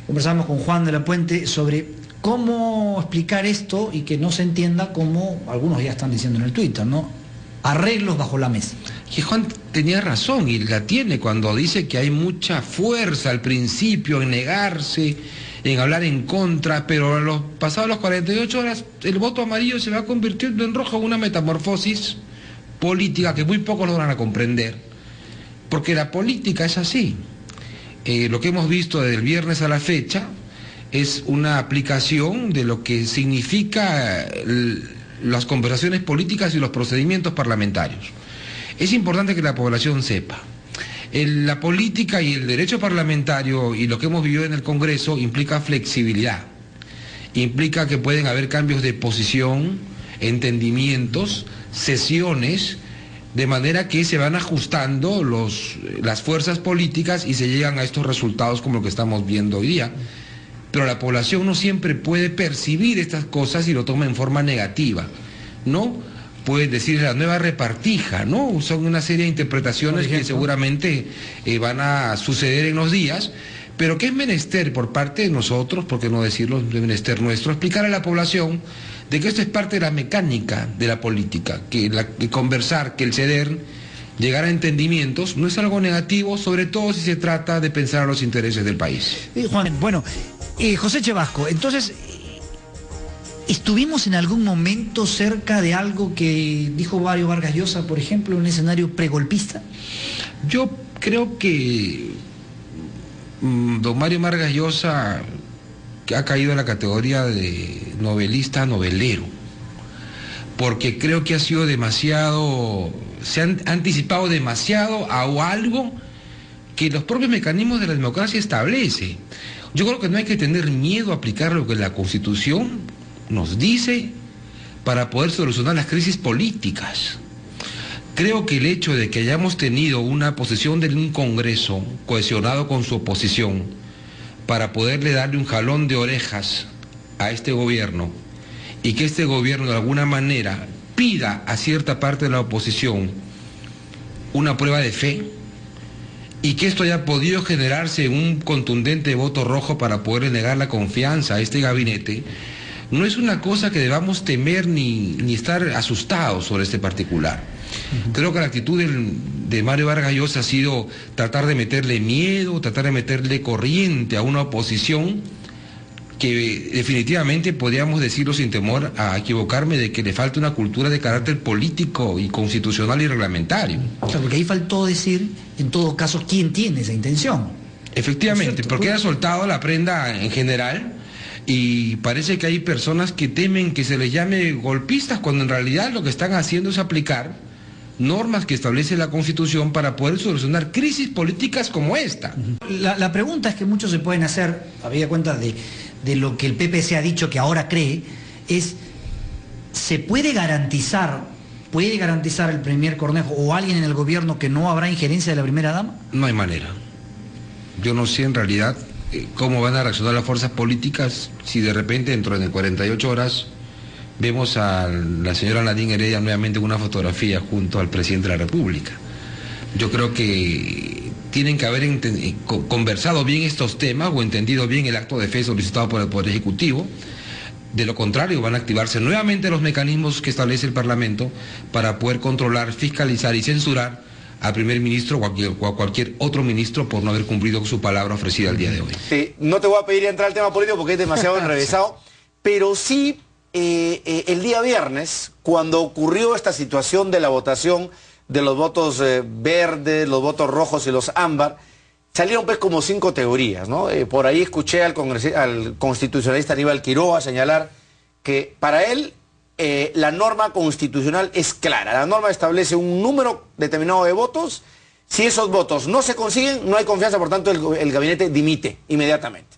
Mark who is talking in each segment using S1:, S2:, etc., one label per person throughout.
S1: conversábamos con Juan de la Puente sobre cómo explicar esto y que no se entienda como algunos ya están diciendo en el Twitter, ¿no? Arreglos bajo la mesa.
S2: Que Juan tenía razón, y la tiene cuando dice que hay mucha fuerza al principio en negarse, en hablar en contra, pero a los pasados las 48 horas el voto amarillo se va convirtiendo en rojo, una metamorfosis política que muy pocos logran a comprender, porque la política es así. Lo que hemos visto desde el viernes a la fecha es una aplicación de lo que significa las conversaciones políticas y los procedimientos parlamentarios. Es importante que la población sepa. La política y el derecho parlamentario y lo que hemos vivido en el Congreso implica flexibilidad, implica que pueden haber cambios de posición, entendimientos, sesiones, de manera que se van ajustando las fuerzas políticas y se llegan a estos resultados como lo que estamos viendo hoy día. Pero la población no siempre puede percibir estas cosas y lo toma en forma negativa, ¿no? Puede decir la nueva repartija, ¿no? Son una serie de interpretaciones que seguramente van a suceder en los días, pero que es menester por parte de nosotros, por qué no decirlo, es menester nuestro, explicar a la población de que esto es parte de la mecánica de la política, que el conversar, que el ceder, llegar a entendimientos, no es algo negativo, sobre todo si se trata de pensar a los intereses del país.
S1: Juan, bueno, José Chevasco, entonces, ¿estuvimos en algún momento cerca de algo que dijo Mario Vargas Llosa, por ejemplo, un escenario pregolpista?
S2: Yo creo que don Mario Vargas Llosa que ha caído en la categoría de novelista novelero, porque creo que ha sido demasiado, se han anticipado demasiado a algo que los propios mecanismos de la democracia establece. Yo creo que no hay que tener miedo a aplicar lo que la Constitución nos dice para poder solucionar las crisis políticas. Creo que el hecho de que hayamos tenido una posición de un Congreso cohesionado con su oposición para poderle darle un jalón de orejas a este gobierno y que este gobierno de alguna manera pida a cierta parte de la oposición una prueba de fe y que esto haya podido generarse en un contundente voto rojo para poder negar la confianza a este gabinete, no es una cosa que debamos temer ni estar asustados sobre este particular. Creo que la actitud de Mario Vargas Llosa ha sido tratar de meterle miedo, tratar de meterle corriente a una oposición que definitivamente podríamos decirlo sin temor a equivocarme de que le falta una cultura de carácter político y constitucional y reglamentario.
S1: O sea, porque ahí faltó decir, en todo caso, quién tiene esa intención.
S2: Efectivamente, porque ha soltado la prenda en general y parece que hay personas que temen que se les llame golpistas cuando en realidad lo que están haciendo es aplicar normas que establece la Constitución para poder solucionar crisis políticas como esta.
S1: La pregunta es que muchos se pueden hacer, habida cuenta de lo que el PPC ha dicho que ahora cree, es, ¿se puede garantizar el Premier Cornejo o alguien en el gobierno que no habrá injerencia de la primera dama?
S2: No hay manera. Yo no sé en realidad cómo van a reaccionar las fuerzas políticas si de repente dentro de 48 horas vemos a la señora Nadine Heredia nuevamente en una fotografía junto al presidente de la República. Yo creo que tienen que haber conversado bien estos temas o entendido bien el acto de fe solicitado por el Poder Ejecutivo. De lo contrario, van a activarse nuevamente los mecanismos que establece el Parlamento para poder controlar, fiscalizar y censurar al primer ministro o a cualquier otro ministro por no haber cumplido su palabra ofrecida el día de hoy.
S3: Sí, no te voy a pedir entrar al tema político porque es demasiado enrevesado, pero sí el día viernes, cuando ocurrió esta situación de la votación de los votos verdes, los votos rojos y los ámbar, salieron pues como 5 teorías, ¿no? Por ahí escuché al constitucionalista Aníbal Quiroga señalar que para él la norma constitucional es clara. La norma establece un número determinado de votos. Si esos votos no se consiguen, no hay confianza, por tanto el gabinete dimite inmediatamente.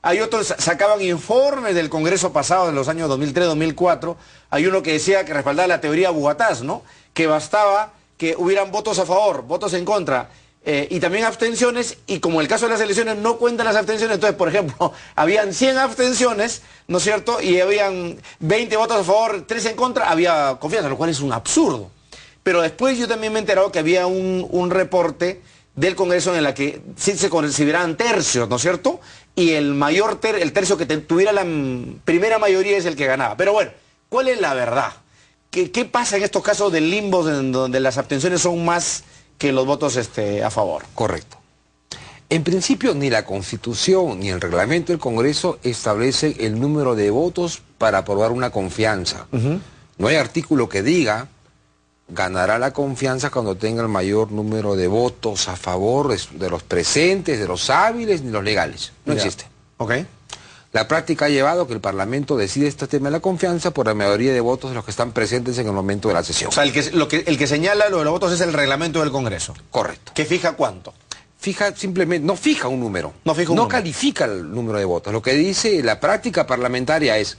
S3: Hay otros, sacaban informes del Congreso pasado, de los años 2003-2004, hay uno que decía que respaldaba la teoría Bugatás, ¿no? Que bastaba que hubieran votos a favor, votos en contra, y también abstenciones, y como el caso de las elecciones no cuentan las abstenciones, entonces, por ejemplo, habían 100 abstenciones, ¿no es cierto?, y habían 20 votos a favor, 3 en contra, había confianza, lo cual es un absurdo. Pero después yo también me he enterado que había un reporte del Congreso en la que sí se consideran tercios, ¿no es cierto? Y el el tercio que tuviera la primera mayoría es el que ganaba. Pero bueno, ¿cuál es la verdad? ¿Qué pasa en estos casos de limbos en donde las abstenciones son más que los votos a favor?
S2: Correcto. En principio, ni la Constitución ni el reglamento del Congreso establecen el número de votos para aprobar una confianza. No hay artículo que diga ganará la confianza cuando tenga el mayor número de votos a favor de los presentes, de los hábiles, ni los legales. No existe.
S3: Ok.
S2: La práctica ha llevado a que el Parlamento decide este tema de la confianza por la mayoría de votos de los que están presentes en el momento de la sesión.
S3: O sea, el que señala lo de los votos es el reglamento del Congreso.
S2: Correcto.
S3: ¿Que fija cuánto?
S2: Fija simplemente, no fija un número.
S3: No fija un número.
S2: Califica el número de votos. Lo que dice la práctica parlamentaria es: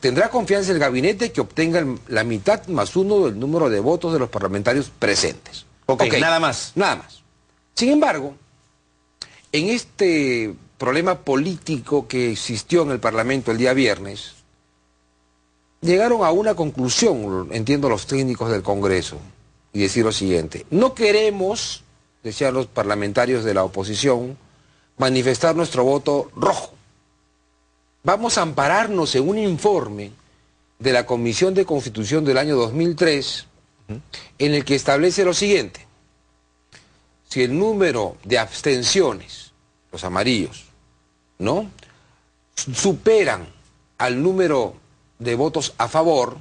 S2: tendrá confianza el gabinete que obtenga la mitad más uno del número de votos de los parlamentarios presentes.
S3: Ok, nada más.
S2: Nada más. Sin embargo, en este problema político que existió en el Parlamento el día viernes, llegaron a una conclusión, entiendo los técnicos del Congreso, y decir lo siguiente: no queremos, decían los parlamentarios de la oposición, manifestar nuestro voto rojo. Vamos a ampararnos en un informe de la Comisión de Constitución del año 2003, en el que establece lo siguiente: si el número de abstenciones, los amarillos, ¿no?, superan al número de votos a favor,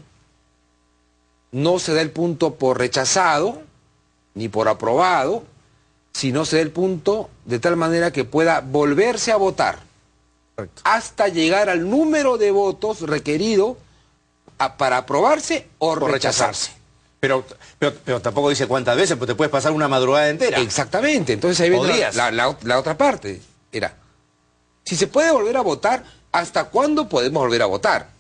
S2: no se da el punto por rechazado ni por aprobado, sino se da el punto de tal manera que pueda volverse a votar. Correcto. Hasta llegar al número de votos requerido para aprobarse o rechazarse.
S3: Pero tampoco dice cuántas veces, pues te puedes pasar una madrugada entera.
S2: Exactamente, entonces ahí viene la otra parte. Era, si se puede volver a votar, ¿hasta cuándo podemos volver a votar?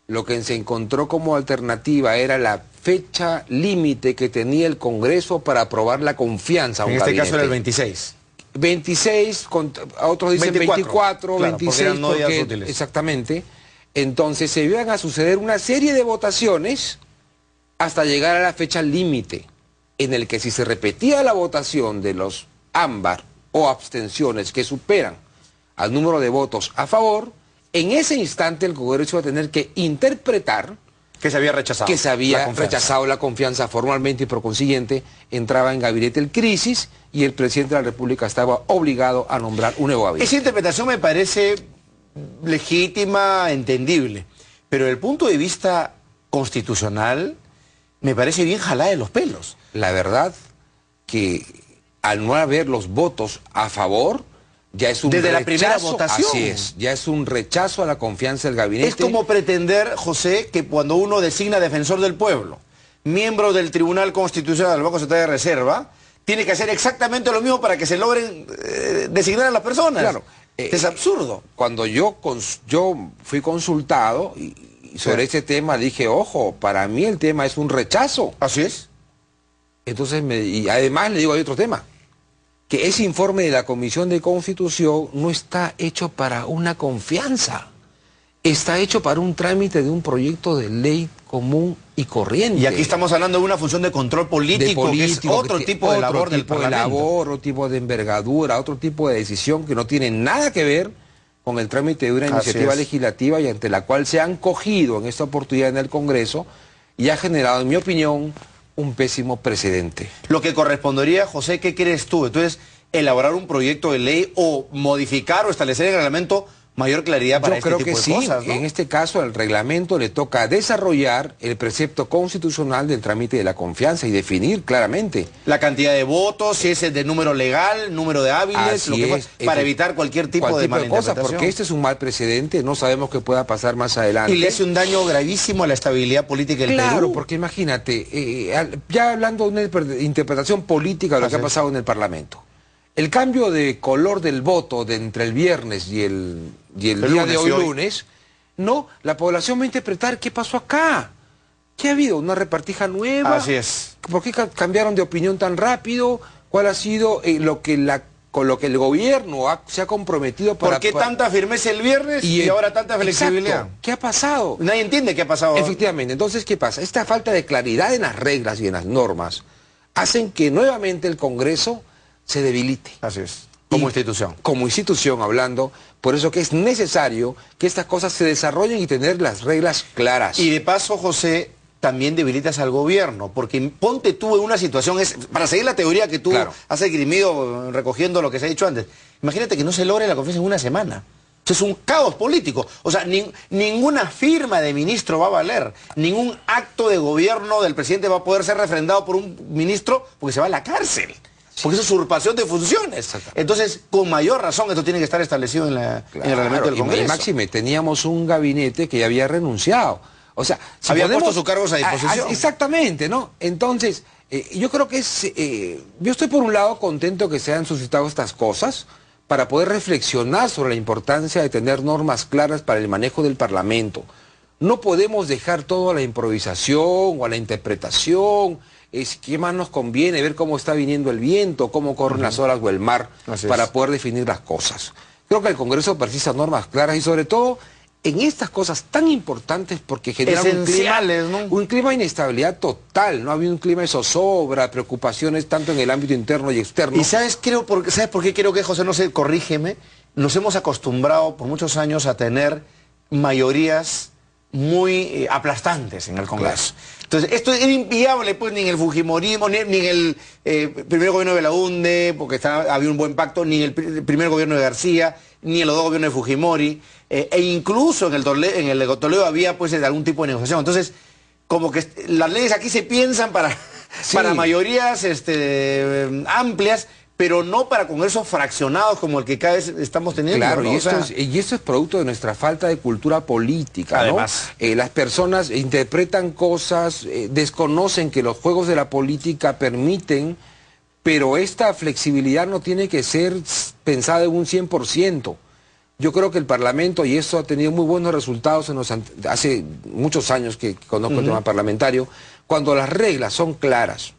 S2: Lo que se encontró como alternativa era la fecha límite que tenía el Congreso para aprobar la confianza a un gabinete.
S3: En este caso era el 26.
S2: 26, a otros dicen 24,
S3: claro,
S2: 26,
S3: porque
S2: exactamente. Entonces se iban a suceder una serie de votaciones hasta llegar a la fecha límite, en el que si se repetía la votación de los ámbar o abstenciones que superan al número de votos a favor, en ese instante el Congreso iba a tener que interpretar
S3: que se había rechazado.
S2: Que se había rechazado la confianza formalmente y por consiguiente entraba en gabinete el crisis y el presidente de la República estaba obligado a nombrar un nuevo gabinete.
S3: Esa interpretación me parece legítima, entendible, pero desde el punto de vista constitucional me parece bien jalada de los pelos.
S2: La verdad que al no haber los votos a favor, ya es un
S3: desde
S2: rechazo,
S3: la primera votación.
S2: Así es, ya es un rechazo a la confianza del gabinete.
S3: Es como pretender, José, que cuando uno designa defensor del pueblo, miembro del Tribunal Constitucional del Banco Central de Reserva, tiene que hacer exactamente lo mismo para que se logren designar a las personas. Claro. Es absurdo.
S2: Cuando yo fui consultado y sobre este tema dije, ojo, para mí el tema es un rechazo.
S3: Así es.
S2: Entonces, y además le digo, hay otro tema, que ese informe de la Comisión de Constitución no está hecho para una confianza, está hecho para un trámite de un proyecto de ley común y corriente.
S3: Y aquí estamos hablando de una función de control político, que es otro tipo de labor del Parlamento.
S2: Otro tipo de envergadura, otro tipo de decisión que no tiene nada que ver con el trámite de una iniciativa legislativa y ante la cual se han cogido en esta oportunidad en el Congreso y ha generado, en mi opinión, un pésimo precedente.
S3: Lo que correspondería, José, ¿qué crees tú? Entonces, elaborar un proyecto de ley o modificar o establecer en el reglamento mayor claridad para este tipo de cosas, ¿no?
S2: Yo creo que sí, en este caso al reglamento le toca desarrollar el precepto constitucional del trámite de la confianza y definir claramente
S3: la cantidad de votos, si es el de número legal, número de hábiles, lo que fuera, para evitar cualquier tipo de malinterpretación.
S2: Porque este es un mal precedente, no sabemos qué pueda pasar más adelante.
S3: Y le hace un daño gravísimo a la estabilidad política del Perú.
S2: Claro, porque imagínate, ya hablando de una interpretación política de lo que ha pasado en el Parlamento, el cambio de color del voto entre el viernes y el día de hoy, lunes, no, la población va a interpretar qué pasó acá. ¿Qué ha habido? ¿Una repartija nueva?
S3: Así es.
S2: ¿Por qué cambiaron de opinión tan rápido? ¿Cuál ha sido con lo que el gobierno se ha comprometido para...
S3: ¿Por qué tanta firmeza el viernes y ahora tanta flexibilidad?
S2: Exacto. ¿Qué ha pasado?
S3: Nadie entiende qué ha pasado.
S2: Efectivamente. Entonces, ¿qué pasa? Esta falta de claridad en las reglas y en las normas hacen que nuevamente el Congreso se debilite.
S3: Así es, como institución.
S2: Como institución hablando, por eso que es necesario que estas cosas se desarrollen y tener las reglas claras.
S3: Y de paso, José, también debilitas al gobierno, porque ponte tú en una situación, para seguir la teoría que tú has esgrimido recogiendo lo que se ha dicho antes, imagínate que no se logre la confianza en una semana. Eso es un caos político. O sea, ninguna firma de ministro va a valer, ningún acto de gobierno del presidente va a poder ser refrendado por un ministro porque se va a la cárcel. Porque es usurpación de funciones. Entonces, con mayor razón, esto tiene que estar establecido en el reglamento del Congreso.
S2: Y Máxime, teníamos un gabinete que ya había renunciado. O sea, si
S3: había puesto sus cargos a disposición.
S2: Exactamente, ¿no? Entonces, yo creo que yo estoy por un lado contento que se hayan suscitado estas cosas para poder reflexionar sobre la importancia de tener normas claras para el manejo del Parlamento. No podemos dejar todo a la improvisación o a la interpretación. ¿Qué más nos conviene? Ver cómo está viniendo el viento, cómo corren las olas o el mar para poder definir las cosas. Creo que el Congreso precisa normas claras y sobre todo en estas cosas tan importantes porque generan un clima de inestabilidad total, ¿no? Había un clima de zozobra, preocupaciones tanto en el ámbito interno y externo.
S3: Y ¿sabes por qué creo que, José, no sé, corrígeme, nos hemos acostumbrado por muchos años a tener mayorías muy aplastantes en el Congreso? Claro. Entonces, esto era inviable, pues, ni en el fujimorismo, ni en el primer gobierno de Belaúnde, porque había un buen pacto, ni en el primer gobierno de García, ni en los dos gobiernos de Fujimori, e incluso en el de Toledo había, pues, algún tipo de negociación. Entonces, como que las leyes aquí se piensan para mayorías amplias, pero no para congresos fraccionados como el que cada vez estamos teniendo.
S2: Claro, ¿no? y esto es producto de nuestra falta de cultura política,
S3: además,
S2: ¿no? Las personas interpretan cosas, desconocen que los juegos de la política permiten, pero esta flexibilidad no tiene que ser pensada en un 100%. Yo creo que el Parlamento, y eso ha tenido muy buenos resultados hace muchos años que conozco el tema parlamentario, cuando las reglas son claras,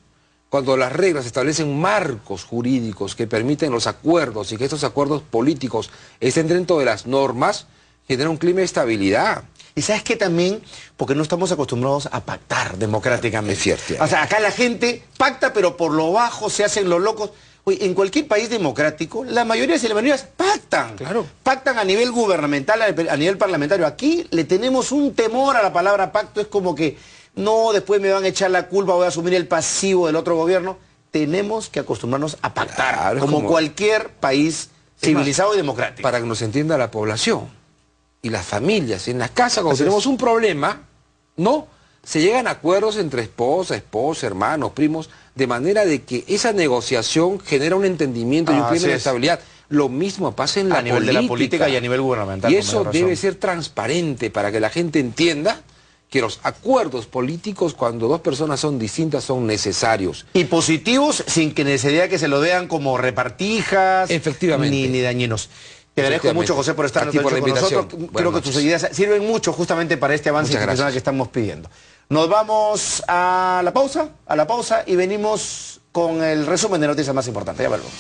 S2: cuando las reglas establecen marcos jurídicos que permiten los acuerdos y que estos acuerdos políticos estén dentro de las normas, genera un clima de estabilidad.
S3: Y ¿sabes qué también? Porque no estamos acostumbrados a pactar democráticamente.
S2: Es cierto.
S3: O sea, acá la gente pacta, pero por lo bajo se hacen los locos. Oye, en cualquier país democrático, la mayoría de las mayorías pactan.
S2: Claro.
S3: Pactan a nivel gubernamental, a nivel parlamentario. Aquí le tenemos un temor a la palabra pacto. Es como que, no, después me van a echar la culpa, voy a asumir el pasivo del otro gobierno. Tenemos que acostumbrarnos a pactar, claro, como cualquier país civilizado y democrático.
S2: Para que nos entienda la población y las familias, en las casas, cuando tenemos un problema, ¿no? Se llegan a acuerdos entre esposa, hermanos, primos, de manera de que esa negociación genera un entendimiento y un clima de estabilidad. Lo mismo pasa en la política. A nivel de la política
S3: y a nivel gubernamental.
S2: Y eso debe ser transparente para que la gente entienda que los acuerdos políticos, cuando dos personas son distintas, son necesarios.
S3: Y positivos, sin que necesidad que se lo vean como repartijas.
S2: Efectivamente.
S3: Ni dañinos. Te agradezco mucho, José, por estar con nosotros. Creo que tus ideas sirven mucho justamente para este avance institucional que estamos pidiendo. Nos vamos a la pausa y venimos con el resumen de noticias más importantes. Ya volvemos.